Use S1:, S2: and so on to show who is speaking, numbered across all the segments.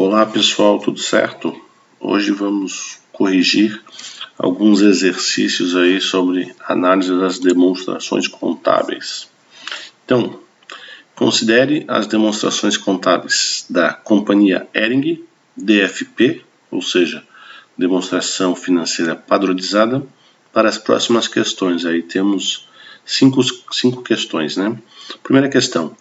S1: Olá pessoal, tudo certo? Hoje vamos corrigir alguns exercícios aí sobre análise das demonstrações contábeis. Então, considere as demonstrações contábeis da companhia Hering, DFP, ou seja, demonstração financeira padronizada, para as próximas questões. Aí temos cinco questões, né? Primeira questão: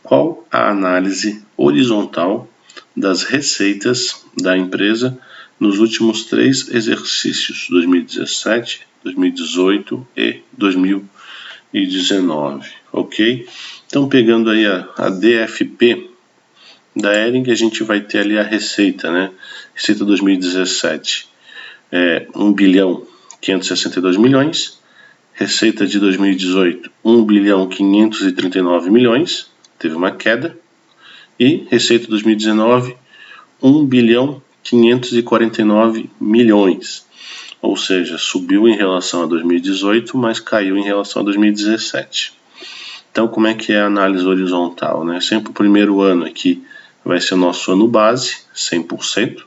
S1: qual a análise horizontal das receitas da empresa nos últimos 3 exercícios, 2017, 2018 e 2019, ok? Então, pegando aí a DFP da Hering, a gente vai ter ali a receita, né? Receita 2017 é 1 bilhão 562 milhões, receita de 2018 1 bilhão 539 milhões, teve uma queda, e receita 2019, 1 bilhão 549 milhões, ou seja, subiu em relação a 2018, mas caiu em relação a 2017. Então, como é que é a análise horizontal, né? Sempre o primeiro ano aqui vai ser o nosso ano base, 100%,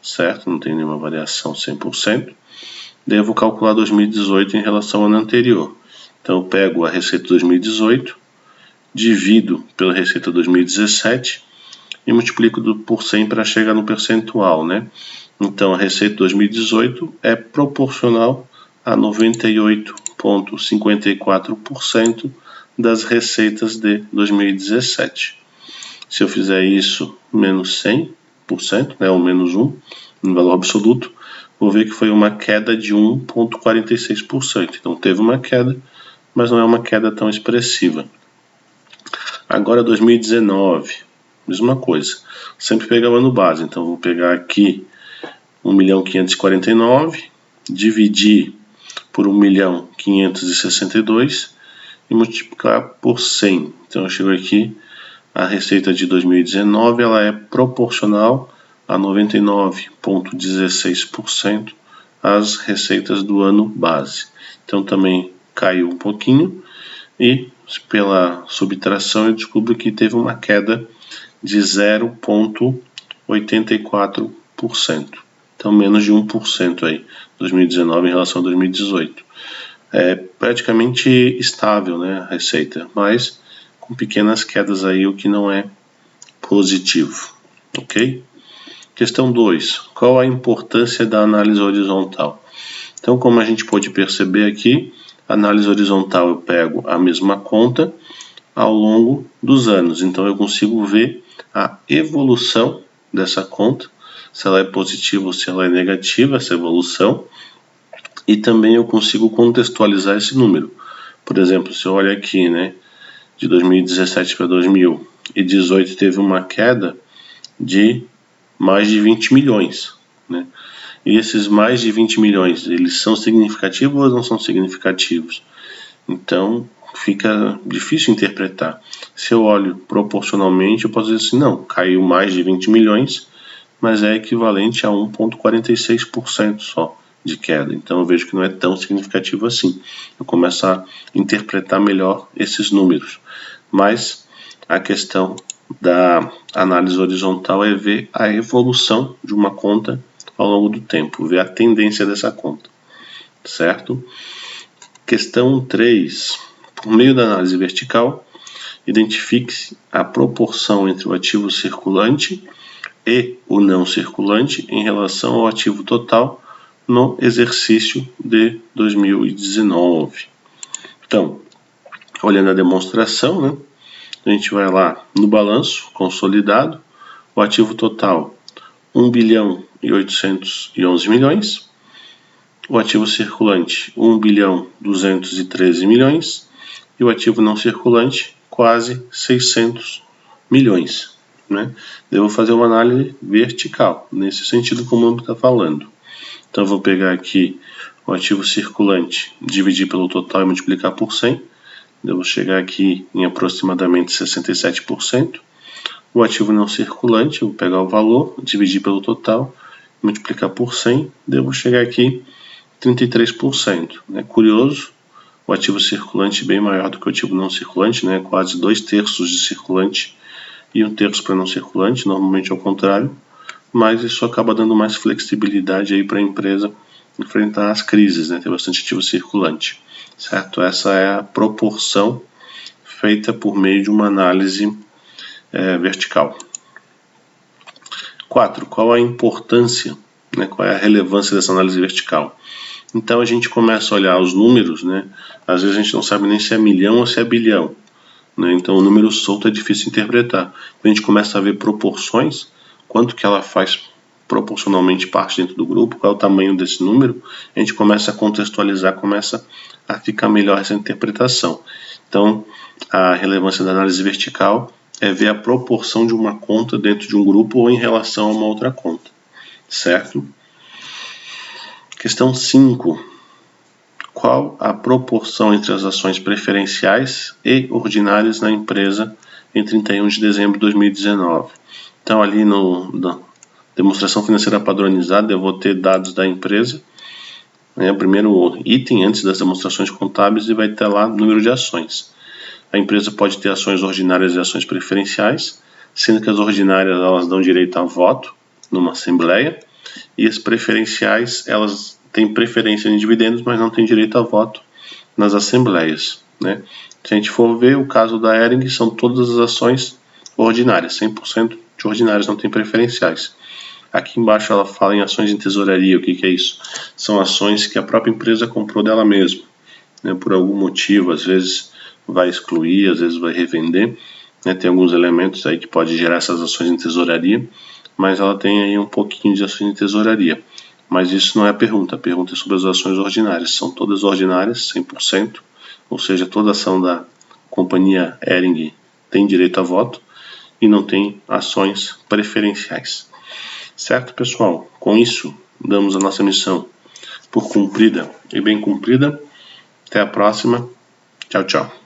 S1: certo? Não tem nenhuma variação, 100%. Daí eu vou calcular 2018 em relação ao ano anterior. Então, eu pego a receita 2018, divido pela receita 2017 e multiplico por 100 para chegar no percentual, né? Então, a receita 2018 é proporcional a 98,54% das receitas de 2017. Se eu fizer isso menos 100%, né, ou menos 1, no valor absoluto, vou ver que foi uma queda de 1,46%. Então, teve uma queda, mas não é uma queda tão expressiva. Agora 2019, mesma coisa, sempre pegar o ano base, então vou pegar aqui 1.549.000, dividir por 1.562.000 e multiplicar por 100. Então eu chego aqui, a receita de 2019 ela é proporcional a 99,16% às receitas do ano base. Então também caiu um pouquinho e pela subtração eu descubro que teve uma queda de 0,84%. Então menos de 1% aí, 2019 em relação a 2018. É praticamente estável, né, a receita, mas com pequenas quedas aí, o que não é positivo, ok? Questão 2. Qual a importância da análise horizontal? Então, como a gente pode perceber aqui, análise horizontal eu pego a mesma conta ao longo dos anos. Então eu consigo ver a evolução dessa conta, se ela é positiva ou se ela é negativa, essa evolução. E também eu consigo contextualizar esse número. Por exemplo, se eu olho aqui, né, de 2017 para 2018 teve uma queda de mais de 20 milhões, né? E esses mais de 20 milhões, eles são significativos ou não são significativos? Então, fica difícil interpretar. Se eu olho proporcionalmente, eu posso dizer assim, não, caiu mais de 20 milhões, mas é equivalente a 1,46% só de queda. Então, eu vejo que não é tão significativo assim. Eu começo a interpretar melhor esses números. Mas a questão da análise horizontal é ver a evolução de uma conta ao longo do tempo, ver a tendência dessa conta, certo? Questão 3. Por meio da análise vertical, identifique-se a proporção entre o ativo circulante e o não circulante em relação ao ativo total no exercício de 2019. Então, olhando a demonstração, né, a gente vai lá no balanço consolidado, o ativo total 1 bilhão e 811 milhões, o ativo circulante 1 bilhão 213 milhões e o ativo não circulante quase 600 milhões. Né? Eu vou fazer uma análise vertical, nesse sentido como eu está falando. Então eu vou pegar aqui o ativo circulante, dividir pelo total e multiplicar por 100. Eu vou chegar aqui em aproximadamente 67%. O ativo não circulante, eu vou pegar o valor, dividir pelo total, multiplicar por 100. Eu vou chegar aqui 33%. É curioso, o ativo circulante bem maior do que o ativo não circulante, né? Quase 2/3 de circulante e 1/3 para não circulante, normalmente é o contrário. mas isso acaba dando mais flexibilidade aí para a empresa enfrentar as crises, né? Ter bastante ativo circulante, certo? Essa é a proporção feita por meio de uma análise vertical. 4. Qual a importância, né? Qual é a relevância dessa análise vertical? Então a gente começa a olhar os números, né? Às vezes a gente não sabe nem se é milhão ou se é bilhão, né? Então o número solto é difícil de interpretar. A gente começa a ver proporções, quanto que ela faz proporcionalmente parte dentro do grupo, qual é o tamanho desse número, a gente começa a contextualizar, começa a ficar melhor essa interpretação. Então a relevância da análise vertical é ver a proporção de uma conta dentro de um grupo ou em relação a uma outra conta, certo? Questão 5. Qual a proporção entre as ações preferenciais e ordinárias na empresa em 31 de dezembro de 2019? Então, ali na demonstração financeira padronizada, eu vou ter dados da empresa, né, o primeiro item antes das demonstrações contábeis, e vai ter lá o número de ações. A empresa pode ter ações ordinárias e ações preferenciais, sendo que as ordinárias elas dão direito a voto numa assembleia, e as preferenciais elas têm preferência em dividendos, mas não têm direito a voto nas assembleias, né? Se a gente for ver o caso da Hering, são todas as ações ordinárias, 100% de ordinárias, não tem preferenciais. Aqui embaixo ela fala em ações em tesouraria. O que é isso? São ações que a própria empresa comprou dela mesma, né? Por algum motivo, às vezes vai excluir, às vezes vai revender, né? Tem alguns elementos aí que pode gerar essas ações em tesouraria, mas ela tem aí um pouquinho de ações em tesouraria. Mas isso não é a pergunta é sobre as ações ordinárias. São todas ordinárias, 100%, ou seja, toda ação da companhia Hering tem direito a voto e não tem ações preferenciais. Certo, pessoal? Com isso, damos a nossa missão por cumprida e bem cumprida. Até a próxima. Tchau, tchau.